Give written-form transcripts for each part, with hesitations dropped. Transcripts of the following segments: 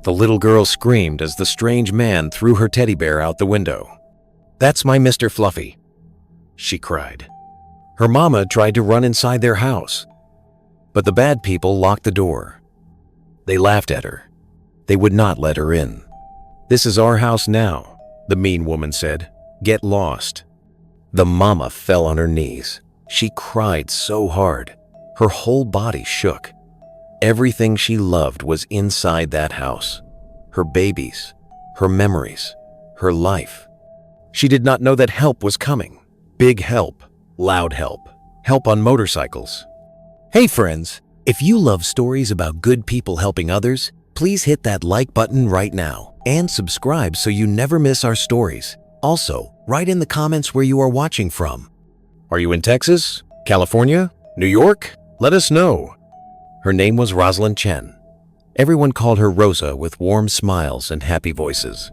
The little girl screamed as the strange man threw her teddy bear out the window. "That's my Mr. Fluffy," she cried. Her mama tried to run inside their house, but the bad people locked the door. They laughed at her. They would not let her in. "This is our house now," the mean woman said. "Get lost." The mama fell on her knees. She cried so hard. Her whole body shook. Everything she loved was inside that house. Her babies, her memories, her life. She did not know that help was coming. Big help, loud help, help on motorcycles. Hey friends, if you love stories about good people helping others, please hit that like button right now and subscribe so you never miss our stories. Also, write in the comments where you are watching from. Are you in Texas, California, New York? Let us know. Her name was Rosalind Chen. Everyone called her Rosa with warm smiles and happy voices.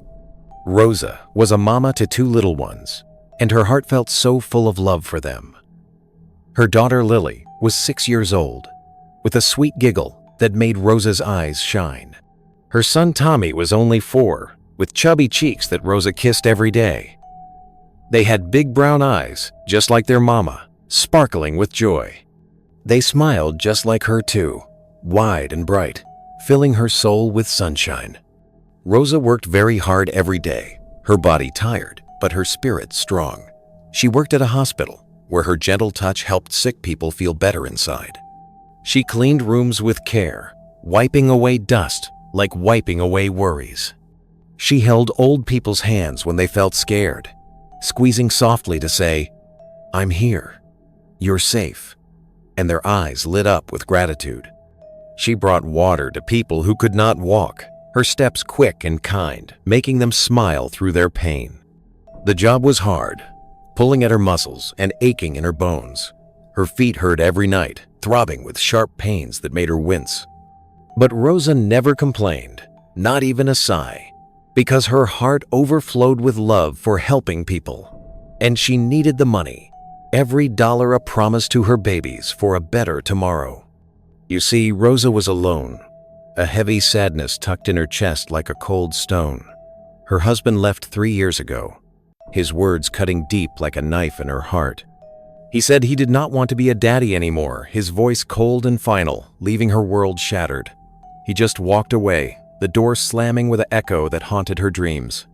Rosa was a mama to 2 little ones, and her heart felt so full of love for them. Her daughter Lily was 6 years old, with a sweet giggle that made Rosa's eyes shine. Her son Tommy was only 4, with chubby cheeks that Rosa kissed every day. They had big brown eyes, just like their mama, sparkling with joy. They smiled just like her too, wide and bright, filling her soul with sunshine. Rosa worked very hard every day, her body tired, but her spirit strong. She worked at a hospital, where her gentle touch helped sick people feel better inside. She cleaned rooms with care, wiping away dust like wiping away worries. She held old people's hands when they felt scared, squeezing softly to say, "I'm here, you're safe," and their eyes lit up with gratitude. She brought water to people who could not walk, her steps quick and kind, making them smile through their pain. The job was hard, pulling at her muscles and aching in her bones. Her feet hurt every night, throbbing with sharp pains that made her wince. But Rosa never complained, not even a sigh, because her heart overflowed with love for helping people. And she needed the money, every dollar a promise to her babies for a better tomorrow. You see, Rosa was alone, a heavy sadness tucked in her chest like a cold stone. Her husband left 3 years ago, his words cutting deep like a knife in her heart. He said he did not want to be a daddy anymore, his voice cold and final, leaving her world shattered. He just walked away, the door slamming with an echo that haunted her dreams.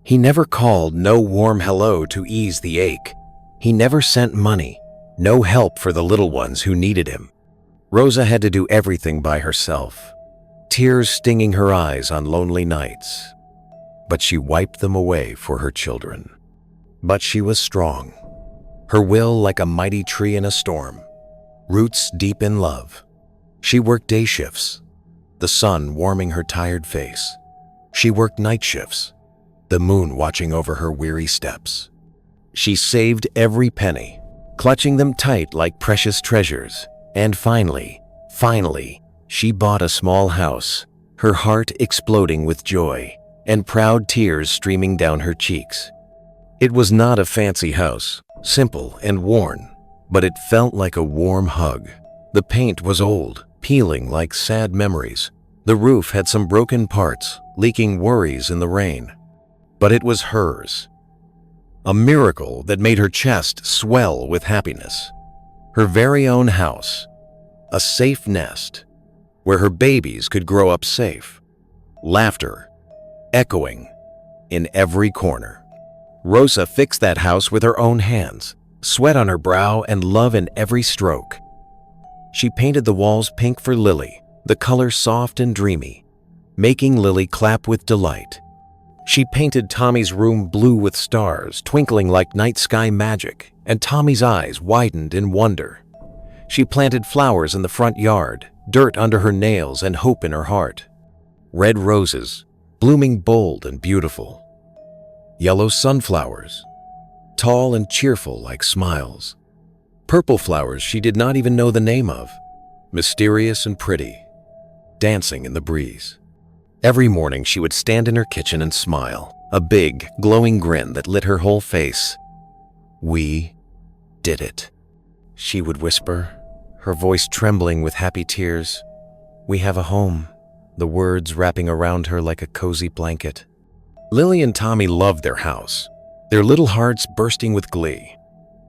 He never called no warm hello to ease the ache. He never sent money, no help for the little ones who needed him. Rosa had to do everything by herself, tears stinging her eyes on lonely nights. But she wiped them away for her children. But she was strong, her will like a mighty tree in a storm, roots deep in love. She worked day shifts, the sun warming her tired face. She worked night shifts, the moon watching over her weary steps. She saved every penny, clutching them tight like precious treasures. And finally, she bought a small house, her heart exploding with joy and proud tears streaming down her cheeks. It was not a fancy house, simple and worn, but it felt like a warm hug. The paint was old, peeling like sad memories. The roof had some broken parts, leaking worries in the rain. But it was hers. A miracle that made her chest swell with happiness. Her very own house, a safe nest where her babies could grow up safe. Laughter echoing in every corner. Rosa fixed that house with her own hands, sweat on her brow and love in every stroke. She painted the walls pink for Lily, the color soft and dreamy, making Lily clap with delight. She painted Tommy's room blue with stars twinkling like night sky magic, and Tommy's eyes widened in wonder. She planted flowers in the front yard, dirt under her nails and hope in her heart. Red roses, blooming bold and beautiful. Yellow sunflowers, tall and cheerful like smiles. Purple flowers she did not even know the name of, mysterious and pretty, dancing in the breeze. Every morning she would stand in her kitchen and smile, a big, glowing grin that lit her whole face. "We did it," she would whisper, her voice trembling with happy tears. "We have a home, the words wrapping around her like a cozy blanket. Lily and Tommy loved their house, their little hearts bursting with glee.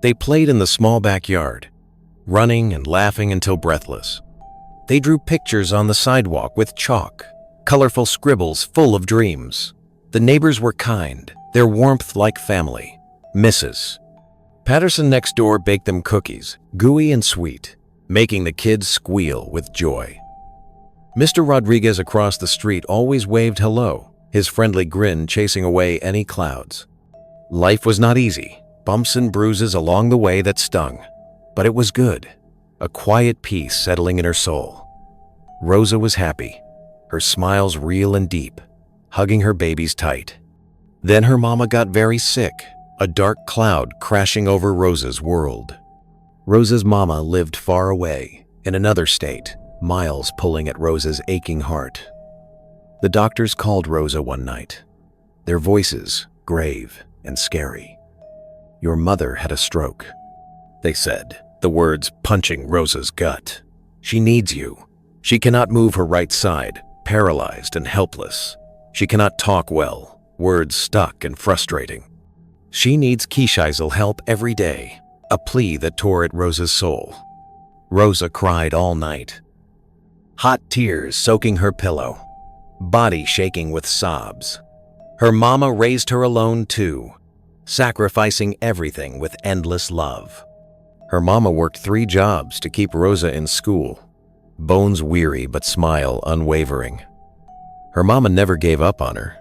They played in the small backyard, running and laughing until breathless. They drew pictures on the sidewalk with chalk, colorful scribbles full of dreams. The neighbors were kind, their warmth like family. Mrs. Patterson next door baked them cookies, gooey and sweet, making the kids squeal with joy. Mr. Rodriguez across the street always waved hello, his friendly grin chasing away any clouds. Life was not easy, bumps and bruises along the way that stung, but it was good, a quiet peace settling in her soul. Rosa was happy, her smiles real and deep, hugging her babies tight. Then her mama got very sick, a dark cloud crashing over Rosa's world. Rosa's mama lived far away, in another state, miles pulling at Rosa's aching heart. The doctors called Rosa one night, their voices grave and scary. "Your mother had a stroke," they said, the words punching Rosa's gut. "She needs you. She cannot move her right side, paralyzed and helpless. She cannot talk well, words stuck and frustrating. She needs Keishaisel help every day," a plea that tore at Rosa's soul. Rosa cried all night, hot tears soaking her pillow, body shaking with sobs. Her mama raised her alone too, sacrificing everything with endless love. Her mama worked 3 jobs to keep Rosa in school, bones weary but smile unwavering. Her mama never gave up on her,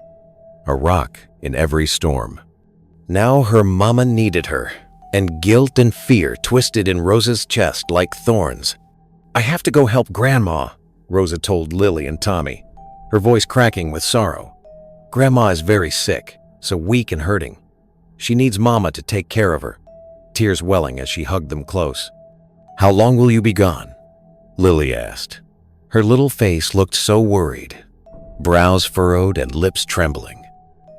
a rock in every storm. Now her mama needed her, and guilt and fear twisted in Rosa's chest like thorns. "I have to go help Grandma," Rosa told Lily and Tommy, her voice cracking with sorrow. "Grandma is very sick, so weak and hurting. She needs Mama to take care of her," tears welling as she hugged them close. "How long will you be gone?" Lily asked. Her little face looked so worried, brows furrowed and lips trembling.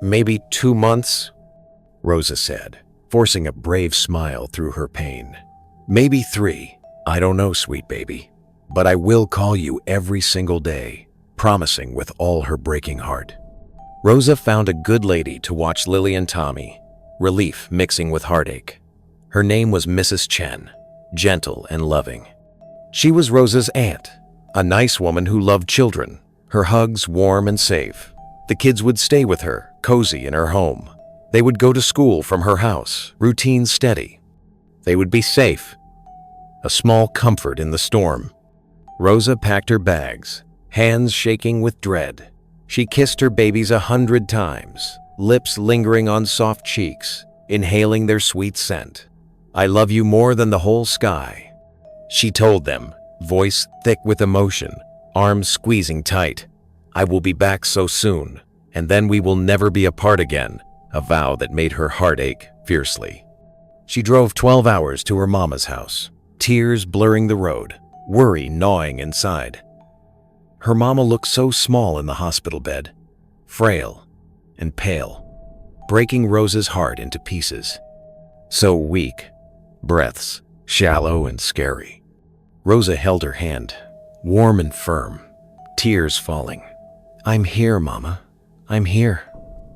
"Maybe 2 months," Rosa said, forcing a brave smile through her pain. "Maybe 3. I don't know, sweet baby. But I will call you every single day," promising with all her breaking heart. Rosa found a good lady to watch Lily and Tommy, relief mixing with heartache. Her name was Mrs. Chen, gentle and loving. She was Rosa's aunt, a nice woman who loved children, her hugs warm and safe. The kids would stay with her, cozy in her home. They would go to school from her house, routine steady. They would be safe, a small comfort in the storm. Rosa packed her bags, hands shaking with dread. She kissed her babies 100 times, lips lingering on soft cheeks, inhaling their sweet scent. "I love you more than the whole sky," she told them, voice thick with emotion, arms squeezing tight. "I will be back so soon, and then we will never be apart again," a vow that made her heart ache fiercely. She drove 12 hours to her mama's house, tears blurring the road, worry gnawing inside. Her mama looked so small in the hospital bed, frail and pale, breaking Rosa's heart into pieces. So weak, breaths shallow and scary. Rosa held her hand, warm and firm, tears falling. "I'm here, Mama. I'm here.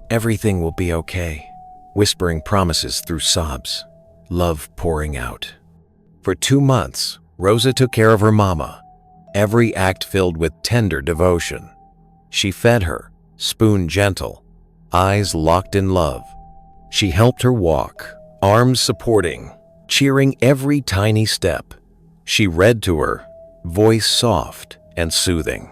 Everything will be okay," whispering promises through sobs, love pouring out. For 2 months, Rosa took care of her mama, every act filled with tender devotion. She fed her, spoon gentle, eyes locked in love. She helped her walk, arms supporting, cheering every tiny step. She read to her, voice soft and soothing.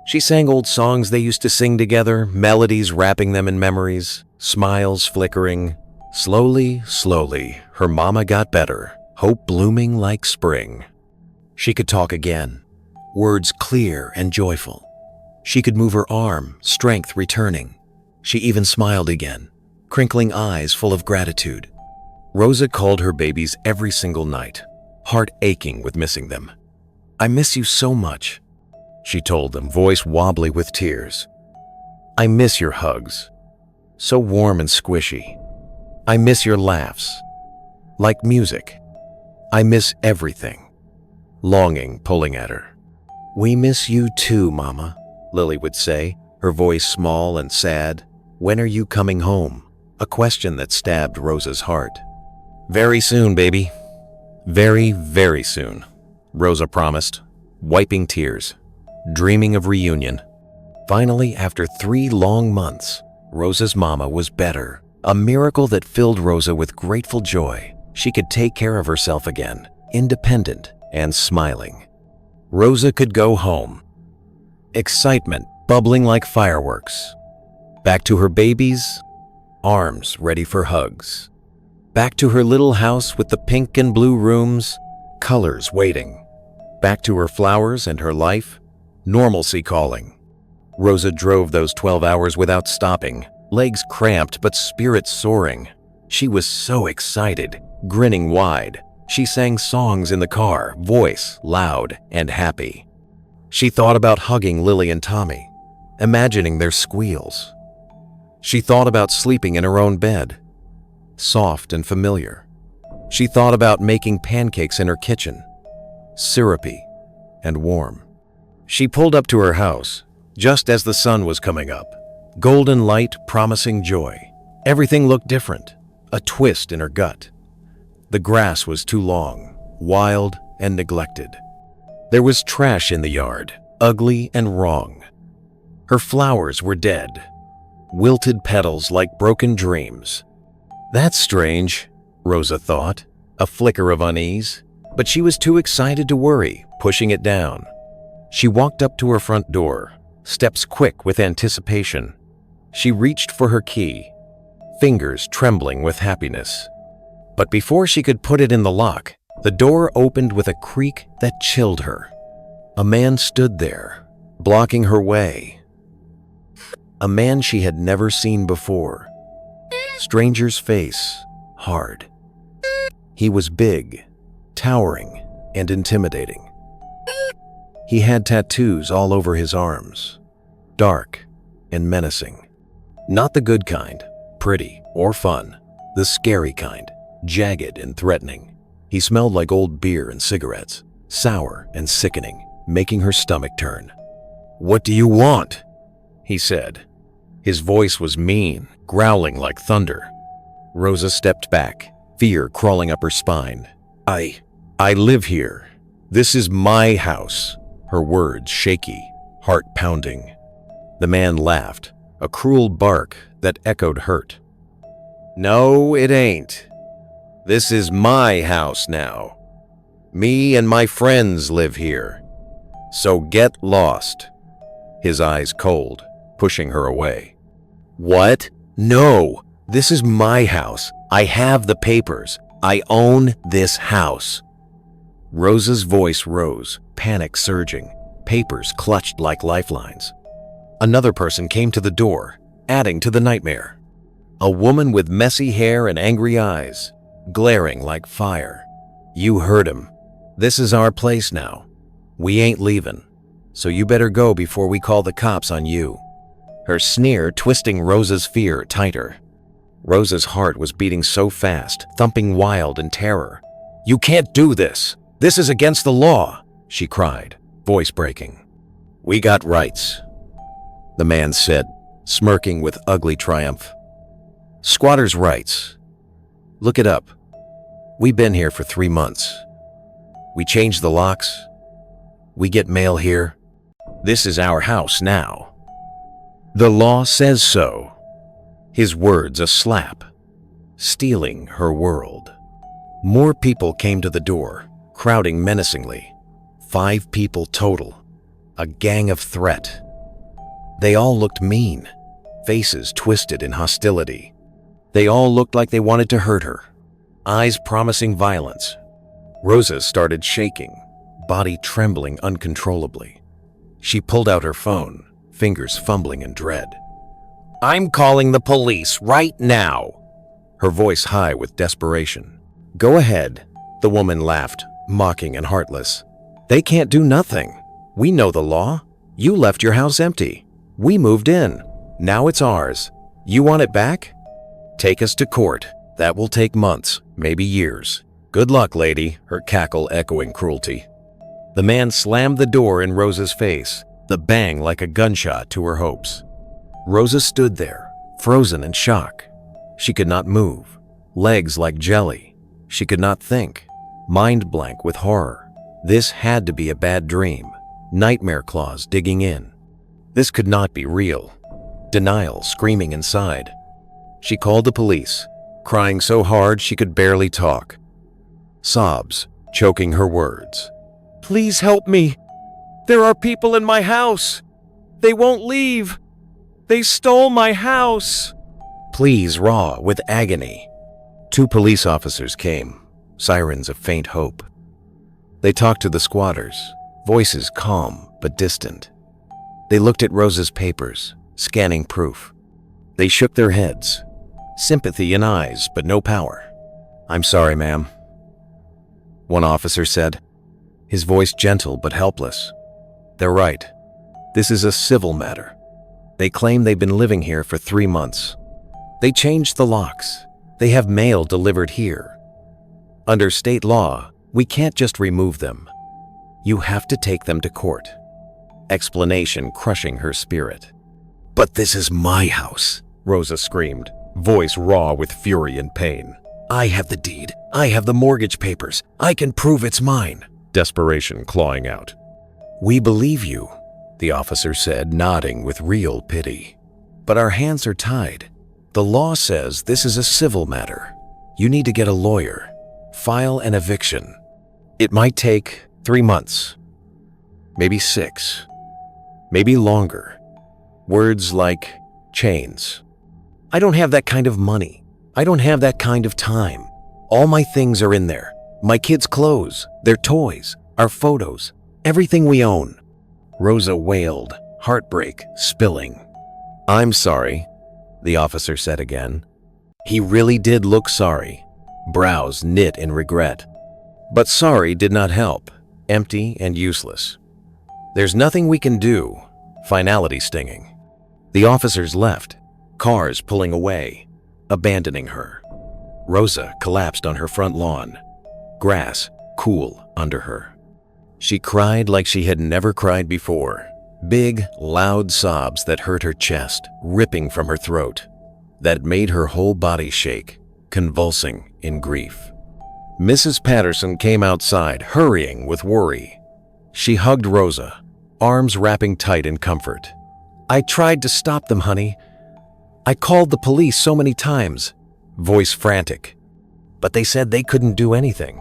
She sang old songs they used to sing together, melodies wrapping them in memories, smiles flickering. Slowly, slowly, her mama got better, hope blooming like spring. She could talk again, words clear and joyful. She could move her arm, strength returning. She even smiled again, crinkling eyes full of gratitude. Rosa called her babies every single night, heart aching with missing them. "I miss you so much," she told them, voice wobbly with tears. "I miss your hugs, so warm and squishy. I miss your laughs, like music. I miss everything," longing pulling at her. "We miss you too, Mama," Lily would say, her voice small and sad. "When are you coming home?" A question that stabbed Rosa's heart. "Very soon, baby. Very, very soon," Rosa promised, wiping tears, dreaming of reunion. Finally, after 3 long months, Rosa's mama was better, a miracle that filled Rosa with grateful joy. She could take care of herself again, independent and smiling. Rosa could go home. Excitement bubbling like fireworks. Back to her babies, arms ready for hugs. Back to her little house with the pink and blue rooms, colors waiting. Back to her flowers and her life, normalcy calling. Rosa drove those 12 hours without stopping, legs cramped but spirit soaring. She was so excited, grinning wide. She sang songs in the car, voice loud and happy. She thought about hugging Lily and Tommy, imagining their squeals. She thought about sleeping in her own bed, soft and familiar. She thought about making pancakes in her kitchen, syrupy and warm. She pulled up to her house just as the sun was coming up, golden light promising joy. Everything looked different, a twist in her gut. The grass was too long, wild and neglected. There was trash in the yard, ugly and wrong. Her flowers were dead, wilted petals like broken dreams. That's strange, Rosa thought, a flicker of unease, but she was too excited to worry, pushing it down. She walked up to her front door, steps quick with anticipation. She reached for her key, fingers trembling with happiness. But before she could put it in the lock, the door opened with a creak that chilled her. A man stood there, blocking her way. A man she had never seen before. Stranger's face, hard. He was big, towering, and intimidating. He had tattoos all over his arms, dark and menacing. Not the good kind, pretty or fun, the scary kind, jagged and threatening. He smelled like old beer and cigarettes, sour and sickening, making her stomach turn. "What do you want?" he said. His voice was mean, growling like thunder. Rosa stepped back, fear crawling up her spine. I live here. This is my house." Her words shaky, heart pounding. The man laughed, a cruel bark that echoed hurt. "No, it ain't. This is my house now. Me and my friends live here. So get lost." His eyes cold, pushing her away. "What? No, this is my house. I have the papers. I own this house." Rosa's voice rose, panic surging, papers clutched like lifelines. Another person came to the door, adding to the nightmare. A woman with messy hair and angry eyes, glaring like fire. "You heard him. This is our place now. We ain't leaving, so you better go before we call the cops on you." Her sneer twisting Rosa's fear tighter. Rosa's heart was beating so fast, thumping wild in terror. "You can't do this. This is against the law," she cried, voice breaking. "We got rights," the man said, smirking with ugly triumph. "Squatters' rights. Look it up. We've been here for 3 months. We changed the locks. We get mail here. This is our house now. The law says so." His words a slap, stealing her world. More people came to the door, crowding menacingly. 5 people total, a gang of threat. They all looked mean, faces twisted in hostility. They all looked like they wanted to hurt her, eyes promising violence. Rosa started shaking, body trembling uncontrollably. She pulled out her phone, fingers fumbling in dread. "I'm calling the police right now," her voice high with desperation. "Go ahead," the woman laughed, mocking and heartless. "They can't do nothing. We know the law. You left your house empty. We moved in. Now it's ours. You want it back? Take us to court. That will take months, maybe years. Good luck, lady," her cackle echoing cruelty. The man slammed the door in Rosa's face, the bang like a gunshot to her hopes. Rosa stood there, frozen in shock. She could not move, legs like jelly. She could not think, mind blank with horror. This had to be a bad dream, nightmare claws digging in. This could not be real. Denial screaming inside. She called the police, crying so hard she could barely talk. Sobs choking her words. "Please help me. There are people in my house. They won't leave. They stole my house." Pleas raw with agony. 2 police officers came, sirens of faint hope. They talked to the squatters, voices calm but distant. They looked at Rosa's papers, scanning proof. They shook their heads, sympathy in eyes but no power. "I'm sorry, ma'am," one officer said, his voice gentle but helpless. "They're right. This is a civil matter. They claim they've been living here for 3 months. They changed the locks. They have mail delivered here. Under state law, we can't just remove them. You have to take them to court." Explanation crushing her spirit. "But this is my house," Rosa screamed, voice raw with fury and pain. "I have the deed. I have the mortgage papers. I can prove it's mine." Desperation clawing out. "We believe you," the officer said, nodding with real pity. "But our hands are tied. The law says this is a civil matter. You need to get a lawyer. File an eviction. It might take 3 months. Maybe 6. Maybe longer." Words like chains. "I don't have that kind of money. I don't have that kind of time. All my things are in there. My kids' clothes, their toys, our photos, everything we own." Rosa wailed, heartbreak spilling. "I'm sorry," the officer said again. He really did look sorry, brows knit in regret. But sorry did not help, empty and useless. "There's nothing we can do," finality stinging. The officers left, cars pulling away, abandoning her. Rosa collapsed on her front lawn, grass cool under her. She cried like she had never cried before, big, loud sobs that hurt her chest, ripping from her throat, that made her whole body shake, convulsing in grief. Mrs. Patterson came outside, hurrying with worry. She hugged Rosa, arms wrapping tight in comfort. "I tried to stop them, honey. I called the police so many times," voice frantic. "But they said they couldn't do anything.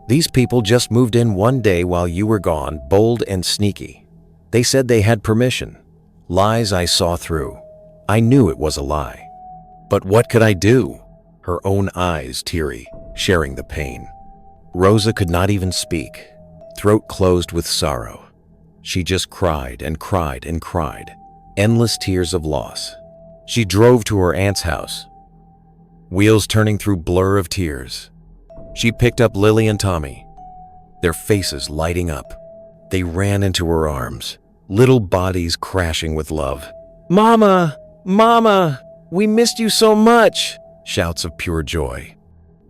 These people just moved in one day while you were gone, bold and sneaky. They said they had permission. Lies I saw through. I knew it was a lie. But what could I do?" Her own eyes teary, sharing the pain. Rosa could not even speak, throat closed with sorrow. She just cried and cried and cried, endless tears of loss. She drove to her aunt's house, wheels turning through blur of tears. She picked up Lily and Tommy, their faces lighting up. They ran into her arms, little bodies crashing with love. "Mama! Mama! We missed you so much!" Shouts of pure joy.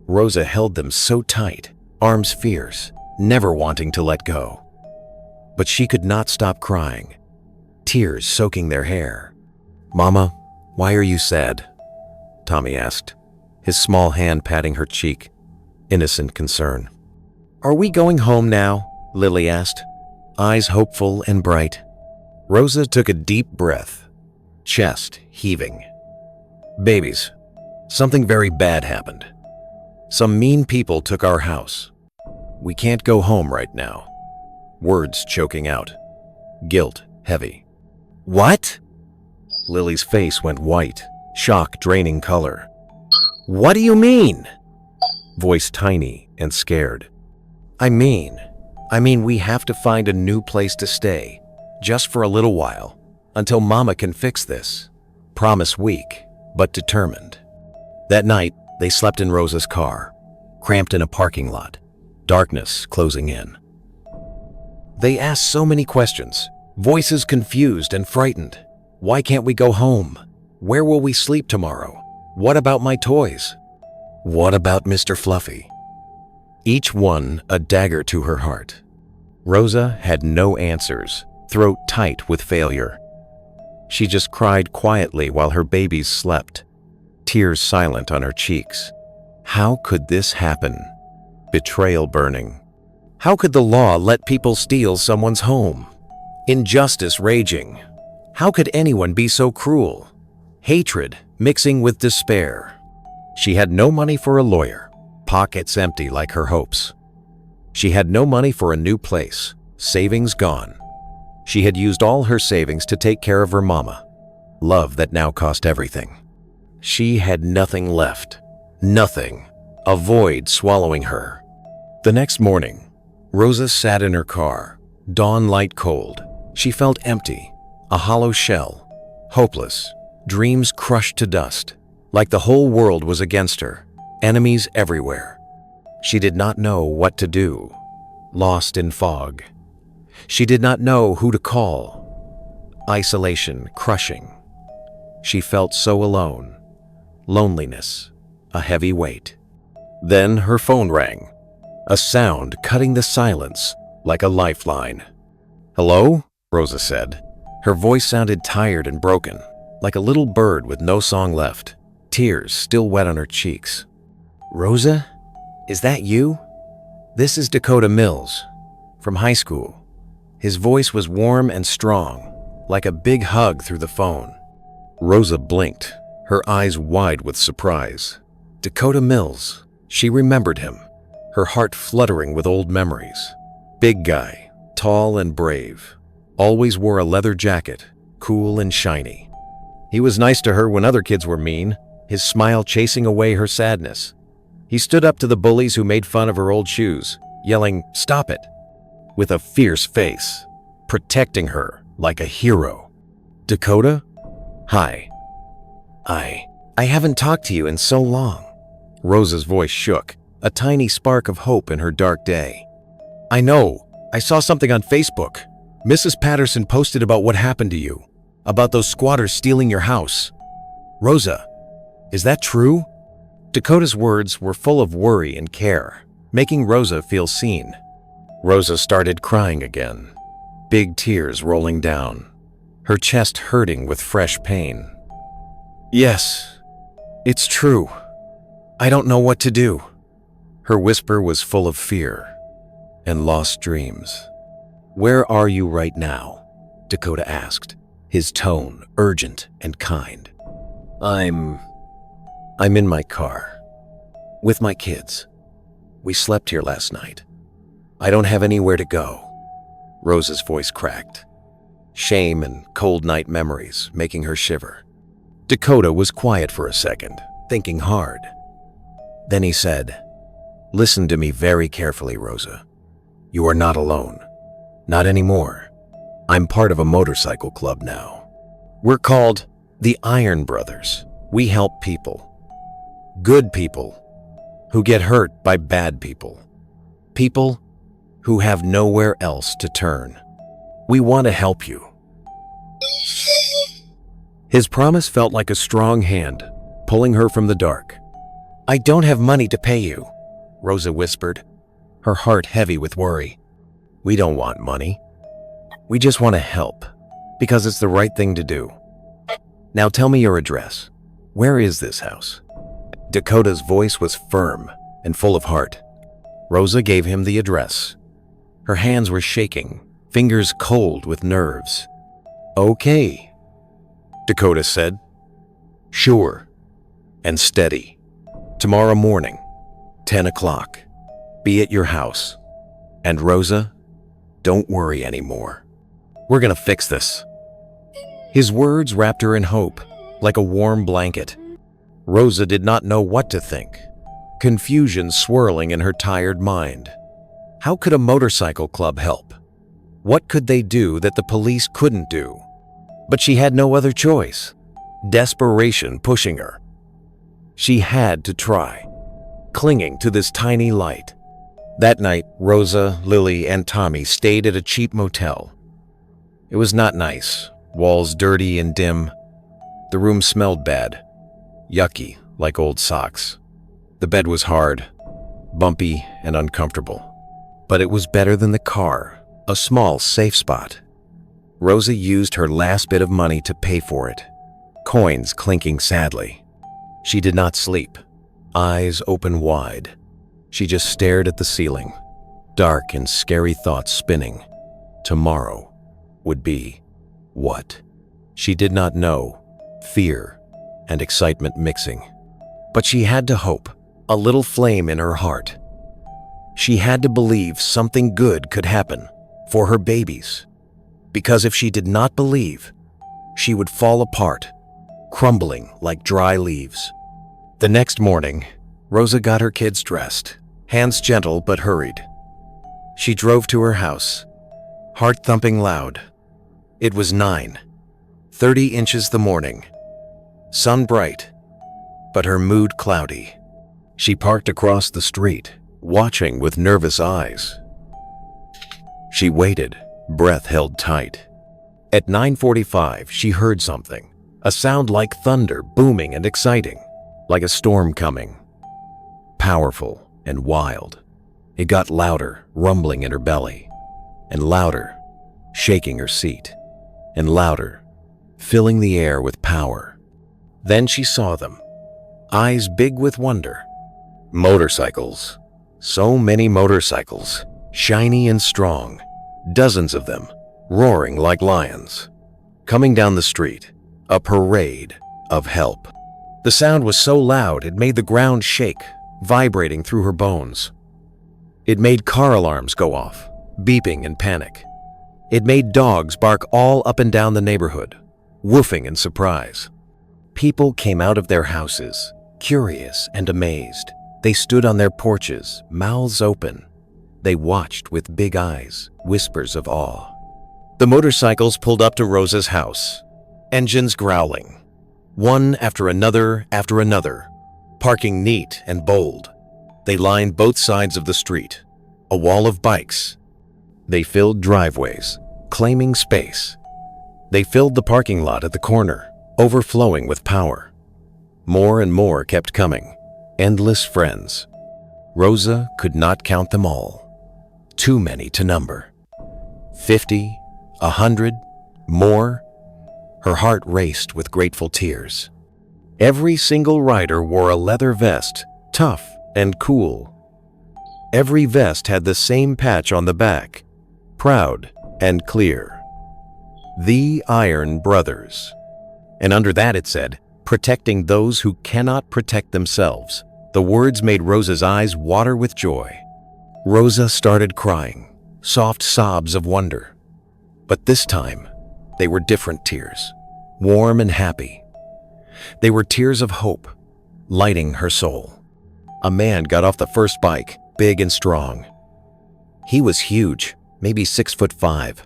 Rosa held them so tight, arms fierce, never wanting to let go. But she could not stop crying, tears soaking their hair. "Mama, why are you sad?" Tommy asked, his small hand patting her cheek, innocent concern. "Are we going home now?" Lily asked, eyes hopeful and bright. Rosa took a deep breath, chest heaving. "Babies, something very bad happened. Some mean people took our house. We can't go home right now." Words choking out, guilt heavy. "What?" Lily's face went white, shock draining color. "What do you mean?" Voice tiny and scared. I mean, we have to find a new place to stay, just for a little while, until Mama can fix this." Promise weak, but determined. That night, they slept in Rosa's car, cramped in a parking lot, darkness closing in. They asked so many questions, voices confused and frightened. Why can't we go home? Where will we sleep tomorrow? What about my toys? What about Mr. Fluffy? Each one a dagger to her heart. Rosa had no answers. throat tight with failure. She just cried quietly while her babies slept, tears silent on her cheeks. How could this happen? Betrayal burning. How could the law let people steal someone's home? Injustice raging. How could anyone be so cruel? Hatred mixing with despair. She had no money for a lawyer, pockets empty like her hopes. She had no money for a new place, savings gone. She had used all her savings to take care of her mama, love that now cost everything. She had nothing left, nothing, a void swallowing her. The next morning, Rosa sat in her car, dawn light cold. She felt empty, a hollow shell, hopeless, dreams crushed to dust, like the whole world was against her, enemies everywhere. She did not know what to do, lost in fog. She did not know who to call. Isolation crushing. She felt so alone. Loneliness, a heavy weight. Then her phone rang, a sound cutting the silence like a lifeline. "Hello?" Rosa said. Her voice sounded tired and broken, like a little bird with no song left, tears still wet on her cheeks. "Rosa, is that you? This is Dakota Mills, from high school." His voice was warm and strong, like a big hug through the phone. Rosa blinked, her eyes wide with surprise. Dakota Mills. She remembered him, her heart fluttering with old memories. Big guy, tall and brave, always wore a leather jacket, cool and shiny. He was nice to her when other kids were mean, his smile chasing away her sadness. He stood up to the bullies who made fun of her old shoes, yelling, "Stop it!" with a fierce face, protecting her like a hero. "Dakota? Hi. I haven't talked to you in so long." Rosa's voice shook, a tiny spark of hope in her dark day. "I know. I saw something on Facebook. Mrs. Patterson posted about what happened to you, about those squatters stealing your house. Rosa, is that true?" Dakota's words were full of worry and care, making Rosa feel seen. Rosa started crying again, big tears rolling down, her chest hurting with fresh pain. "Yes, it's true. I don't know what to do." Her whisper was full of fear and lost dreams. "Where are you right now?" Dakota asked, his tone urgent and kind. I'm in my car, with my kids. We slept here last night. I don't have anywhere to go." Rosa's voice cracked, shame and cold night memories making her shiver. Dakota was quiet for a second, thinking hard. Then he said, "Listen to me very carefully, Rosa. You are not alone. Not anymore. I'm part of a motorcycle club now. We're called the Iron Brothers. We help people. Good people who get hurt by bad people. People who have nowhere else to turn. We want to help you." His promise felt like a strong hand, pulling her from the dark. "I don't have money to pay you," Rosa whispered, her heart heavy with worry. "We don't want money. We just want to help, because it's the right thing to do. Now tell me your address. Where is this house?" Dakota's voice was firm and full of heart. Rosa gave him the address. Her hands were shaking, fingers cold with nerves. "Okay," Dakota said. "Sure, and steady. Tomorrow morning, 10 o'clock. Be at your house. And Rosa, don't worry anymore. We're gonna fix this." His words wrapped her in hope, like a warm blanket. Rosa did not know what to think, confusion swirling in her tired mind. How could a motorcycle club help? What could they do that the police couldn't do? But she had no other choice, desperation pushing her. She had to try, clinging to this tiny light. That night, Rosa, Lily, and Tommy stayed at a cheap motel. It was not nice, walls dirty and dim. The room smelled bad, yucky like old socks. The bed was hard, bumpy, and uncomfortable. But it was better than the car, a small, safe spot. Rosa used her last bit of money to pay for it, coins clinking sadly. She did not sleep, eyes open wide. She just stared at the ceiling, dark and scary thoughts spinning. Tomorrow would be what? She did not know, fear and excitement mixing. But she had to hope, a little flame in her heart. She had to believe something good could happen for her babies. Because if she did not believe, she would fall apart, crumbling like dry leaves. The next morning, Rosa got her kids dressed, hands gentle but hurried. She drove to her house, heart thumping loud. It was 9:30 inches the morning, sun bright, but her mood cloudy. She parked across the street, watching with nervous eyes. She waited, breath held tight. At 9:45, she heard something, a sound like thunder, booming and exciting, like a storm coming. Powerful and wild. It got louder, rumbling in her belly, and louder, shaking her seat, and louder, filling the air with power. Then she saw them, eyes big with wonder. Motorcycles. So many motorcycles, shiny and strong, dozens of them, roaring like lions. Coming down the street, a parade of help. The sound was so loud it made the ground shake, vibrating through her bones. It made car alarms go off, beeping in panic. It made dogs bark all up and down the neighborhood, woofing in surprise. People came out of their houses, curious and amazed. They stood on their porches, mouths open. They watched with big eyes, whispers of awe. The motorcycles pulled up to Rosa's house, engines growling, one after another, parking neat and bold. They lined both sides of the street, a wall of bikes. They filled driveways, claiming space. They filled the parking lot at the corner, overflowing with power. More and more kept coming, endless friends. Rosa could not count them all. Too many to number. 50, 100, more. Her heart raced with grateful tears. Every single rider wore a leather vest, tough and cool. Every vest had the same patch on the back, proud and clear. The Iron Brothers. And under that it said, protecting those who cannot protect themselves. The words made Rosa's eyes water with joy. Rosa started crying, soft sobs of wonder. But this time, they were different tears, warm and happy. They were tears of hope, lighting her soul. A man got off the first bike, big and strong. He was huge, maybe 6'5",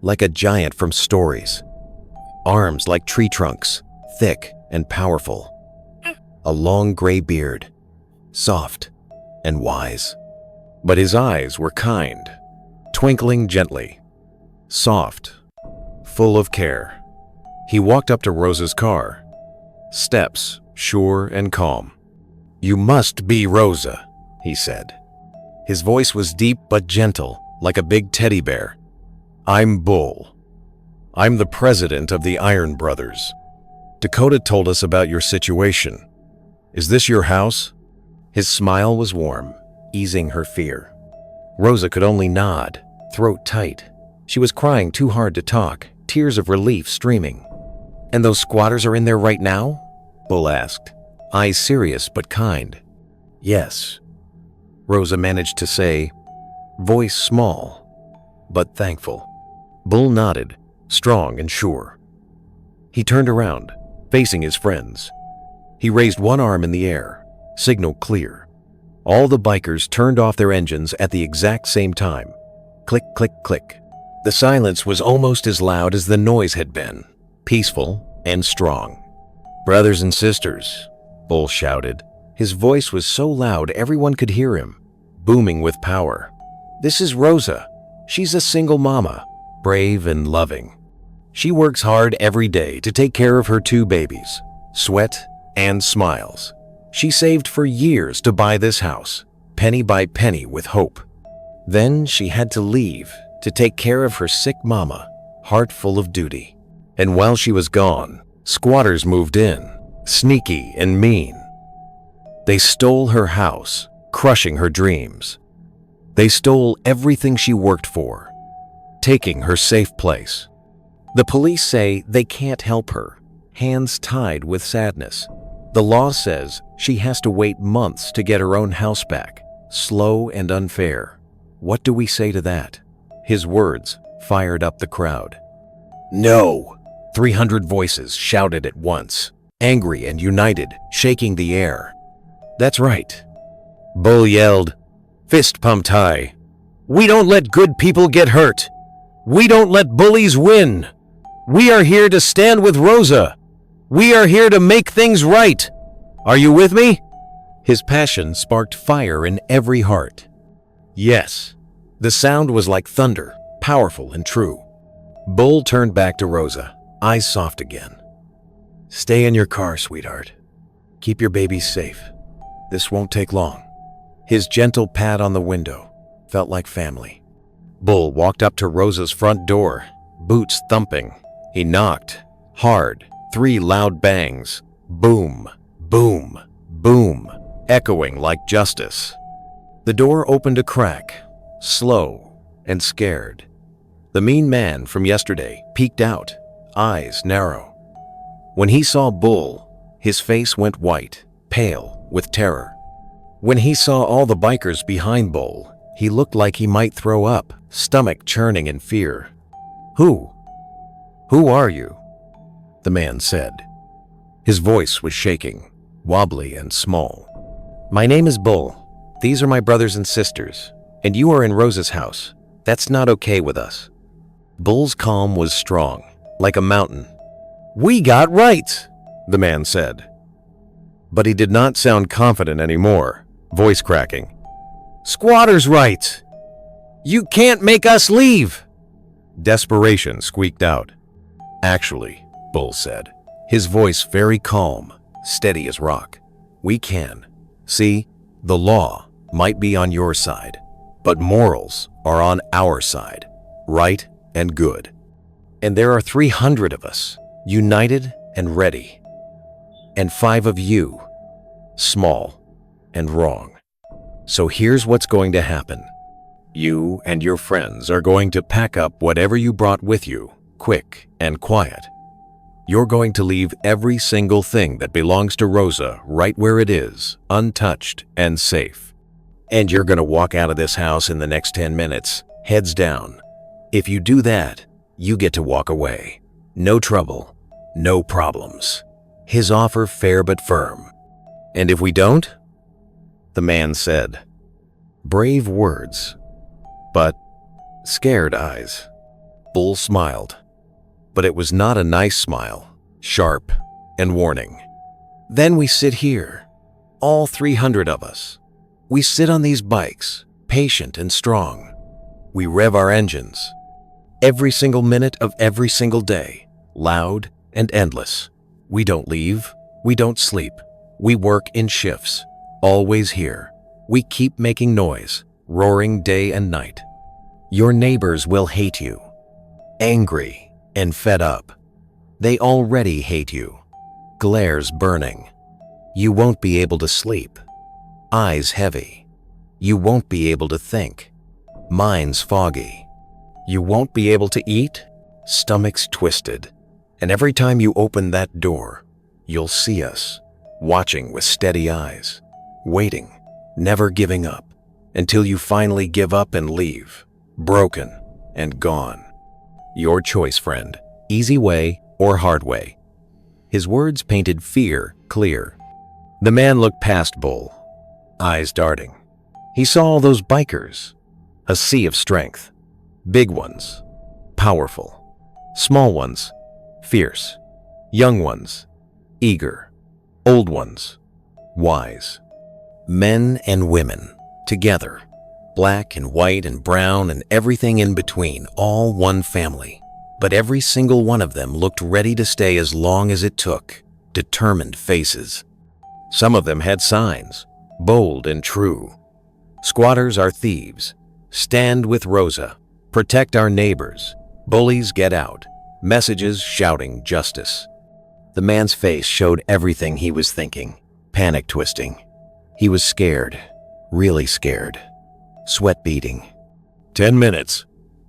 like a giant from stories. Arms like tree trunks, thick and powerful. A long gray beard, soft and wise. But his eyes were kind, twinkling gently, soft, full of care. He walked up to Rosa's car, steps sure and calm. "You must be Rosa," he said. His voice was deep but gentle, like a big teddy bear. "I'm Bull. I'm the president of the Iron Brothers. Dakota told us about your situation. Is this your house?" His smile was warm, easing her fear. Rosa could only nod, throat tight. She was crying too hard to talk, tears of relief streaming. "And those squatters are in there right now?" Bull asked, eyes serious but kind. "Yes," Rosa managed to say, voice small, but thankful. Bull nodded, strong and sure. He turned around, facing his friends. He raised one arm in the air, signal clear. All the bikers turned off their engines at the exact same time. Click, click, click. The silence was almost as loud as the noise had been, peaceful and strong. "Brothers and sisters," Bull shouted. His voice was so loud everyone could hear him, booming with power. "This is Rosa. She's a single mama, brave and loving. She works hard every day to take care of her 2 babies, sweat and smiles. She saved for years to buy this house, penny by penny with hope. Then she had to leave to take care of her sick mama, heart full of duty. And while she was gone, squatters moved in, sneaky and mean. They stole her house, crushing her dreams. They stole everything she worked for, taking her safe place. The police say they can't help her, hands tied with sadness. The law says she has to wait months to get her own house back. Slow and unfair. What do we say to that? His words fired up the crowd. No! 300 voices shouted at once, angry and united, shaking the air. That's right. Bull yelled, fist pumped high. We don't let good people get hurt. We don't let bullies win. We are here to stand with Rosa. We are here to make things right. Are you with me? His passion sparked fire in every heart. Yes, the sound was like thunder, powerful and true. Bull turned back to Rosa, eyes soft again. Stay in your car, sweetheart. Keep your babies safe. This won't take long. His gentle pat on the window felt like family. Bull walked up to Rosa's front door, boots thumping. He knocked, hard, 3 loud bangs. Boom, boom, boom, echoing like justice. The door opened a crack, slow and scared. The mean man from yesterday peeked out, eyes narrow. When he saw Bull, his face went white, pale with terror. When he saw all the bikers behind Bull, he looked like he might throw up, stomach churning in fear. Who are you? The man said. His voice was shaking, wobbly and small. My name is Bull. These are my brothers and sisters, and you are in Rosa's house. That's not okay with us. Bull's calm was strong, like a mountain. We got rights, the man said. But he did not sound confident anymore, voice cracking. Squatters' rights! You can't make us leave! Desperation squeaked out. Actually, Bull said, his voice very calm, steady as rock. We can. See, the law might be on your side, but morals are on our side, right and good. And there are 300 of us, united and ready. And 5 of you, small and wrong. So here's what's going to happen. You and your friends are going to pack up whatever you brought with you, quick and quiet. You're going to leave every single thing that belongs to Rosa right where it is, untouched and safe. And you're going to walk out of this house in the next 10 minutes, heads down. If you do that, you get to walk away. No trouble, no problems. His offer fair but firm. And if we don't? The man said. Brave words, but scared eyes. Bull smiled, but it was not a nice smile, sharp and warning. Then we sit here, all 300 of us. We sit on these bikes, patient and strong. We rev our engines. Every single minute of every single day, loud and endless. We don't leave, we don't sleep. We work in shifts, always here. We keep making noise, roaring day and night. Your neighbors will hate you, angry and fed up. They already hate you. Glares burning. You won't be able to sleep. Eyes heavy. You won't be able to think. Minds foggy. You won't be able to eat. Stomachs twisted. And every time you open that door, you'll see us, watching with steady eyes, waiting, never giving up, until you finally give up and leave, broken and gone. Your choice, friend, easy way or hard way. His words painted fear clear. The man looked past Bull, eyes darting. He saw all those bikers, a sea of strength, big ones, powerful, small ones, fierce, young ones, eager, old ones, wise. Men and women, together, black and white and brown and everything in between, all one family. But every single one of them looked ready to stay as long as it took, determined faces. Some of them had signs, bold and true. Squatters are thieves. Stand with Rosa. Protect our neighbors. Bullies get out. Messages shouting justice. The man's face showed everything he was thinking. Panic twisting. He was scared. Really scared. Sweat beading. 10 minutes,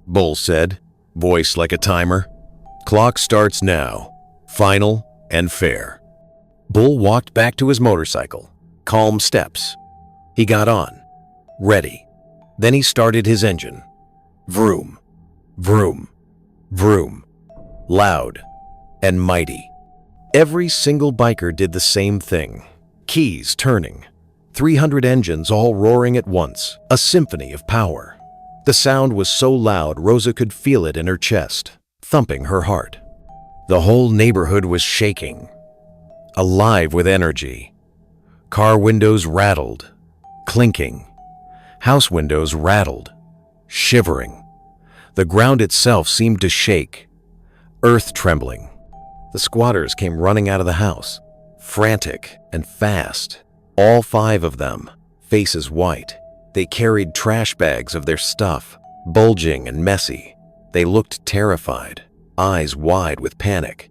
Bull said, voice like a timer. Clock starts now. Final and fair. Bull walked back to his motorcycle. Calm steps. He got on. Ready. Then he started his engine. Vroom. Vroom. Vroom. Loud and mighty. Every single biker did the same thing. Keys turning. 300 engines all roaring at once. A symphony of power. The sound was so loud Rosa could feel it in her chest, thumping her heart. The whole neighborhood was shaking. Alive with energy. Car windows rattled, clinking. House windows rattled, shivering. The ground itself seemed to shake, earth trembling. The squatters came running out of the house, frantic and fast. All 5 of them, faces white. They carried trash bags of their stuff, bulging and messy. They looked terrified, eyes wide with panic.